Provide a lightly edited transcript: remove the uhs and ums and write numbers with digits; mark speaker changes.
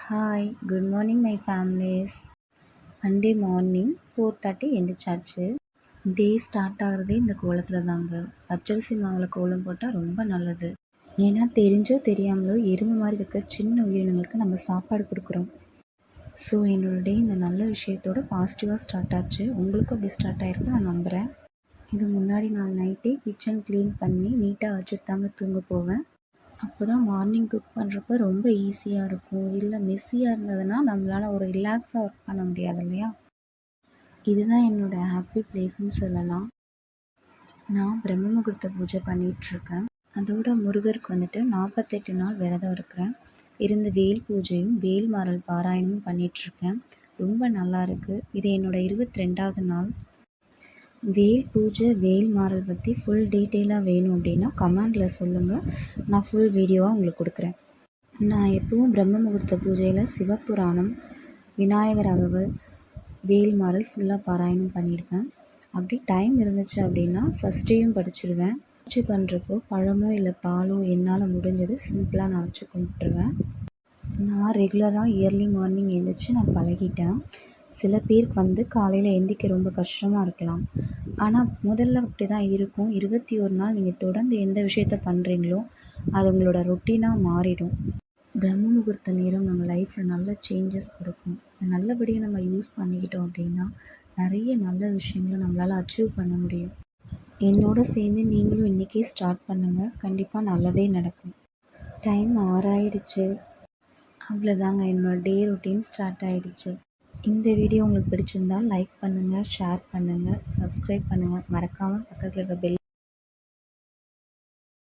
Speaker 1: Hi good morning my families. Monday morning 4:30 எந்திரிச்சாச்சு. Day start ஆகிறதே இந்த கோலத்தில் தாங்க. பச்சரிசி மாவில் கோலம் போட்டால் ரொம்ப நல்லது. ஏன்னா தெரிஞ்சோ தெரியாமலோ எறும்பு மாதிரி இருக்கிற சின்ன உயிரினங்களுக்கு நம்ம சாப்பாடு கொடுக்குறோம். ஸோ என்னோட டே இந்த நல்ல விஷயத்தோட பாசிட்டிவாக ஸ்டார்ட் ஆச்சு. உங்களுக்கும் அப்படி ஸ்டார்ட் ஆகிருக்கும் நான் நம்புகிறேன். இது முன்னாடி நாள் நைட்டே கிச்சன் க்ளீன் பண்ணி நீட்டாக வச்சுட்டு தாங்க தூங்க போவேன். அப்போ தான் மார்னிங் குக் பண்ணுறப்ப ரொம்ப ஈஸியாக இருக்கும். இல்லை மெஸ்ஸியாக இருந்ததுன்னா நம்மளால் ஒரு ரிலாக்ஸாக ஒர்க் பண்ண முடியாது இல்லையா? இதுதான் என்னோடய ஹாப்பி பிளேஸ்ன்னு சொல்லலாம். நான் பிரம்ம முகூர்த்த பூஜை பண்ணிகிட்ருக்கேன். அதோட முருகருக்கு வந்துட்டு 48 நாள் விரதம் இருக்கிறேன். இருந்து வேல் பூஜையும் வேல் மாறல் பாராயணமும் பண்ணிகிட்ருக்கேன். ரொம்ப நல்லா இருக்குது. இது என்னோடய 22வது நாள். வேல் பூஜை வேல் மாறல் பற்றி ஃபுல் டீட்டெயிலாக வேணும் அப்படின்னா கமெண்டில் சொல்லுங்கள். நான் ஃபுல் வீடியோவாக உங்களுக்கு கொடுக்குறேன். நான் எப்பவும் பிரம்ம முகூர்த்த பூஜையில் சிவபுராணம், விநாயகர் அகவல், வேல் மாறல் ஃபுல்லாக பாராயணம் பண்ணியிருப்பேன். அப்படி டைம் இருந்துச்சு அப்படின்னா சஷ்டியும் படிச்சிடுவேன். பூஜை பண்ணுறப்போ பழமோ இல்லை பாலோ என்னால் முடிஞ்சது சிம்பிளாக நான் வச்சு கும்பிட்டுருவேன். நான் ரெகுலராக இயர்லி மார்னிங் எழுந்திரிச்சு நான் பழகிட்டேன். சில பேருக்கு வந்து காலையில் எந்திரிக்க ரொம்ப கஷ்டமாக இருக்கலாம். ஆனால் முதல்ல அப்படி தான் இருக்கும். 21 நாள் நீங்கள் தொடர்ந்து எந்த விஷயத்த பண்ணுறீங்களோ அது உங்களோட ரொட்டீனாக மாறிடும். பிரம்ம முகூர்த்த நேரம் நம்ம லைஃப்பில் நல்ல சேஞ்சஸ் கொடுக்கும். அதை நல்லபடியாக நம்ம யூஸ் பண்ணிக்கிட்டோம் அப்படின்னா நிறைய நல்ல விஷயங்களை நம்மளால் அச்சீவ் பண்ண முடியும். என்னோட சேர்ந்து நீங்களும் இன்றைக்கே ஸ்டார்ட் பண்ணுங்கள். கண்டிப்பாக நல்லதே நடக்கும். டைம் 6 ஆயிடுச்சு. அவ்வளோதாங்க, என்னோடய டே ரொட்டீன் ஸ்டார்ட் ஆகிடுச்சு. இந்த வீடியோ உங்களுக்கு பிடிச்சிருந்தால் லைக் பண்ணுங்கள், ஷேர் பண்ணுங்கள், சப்ஸ்கிரைப் பண்ணுங்கள். மறக்காமல் பக்கத்தில் இருக்க பெல்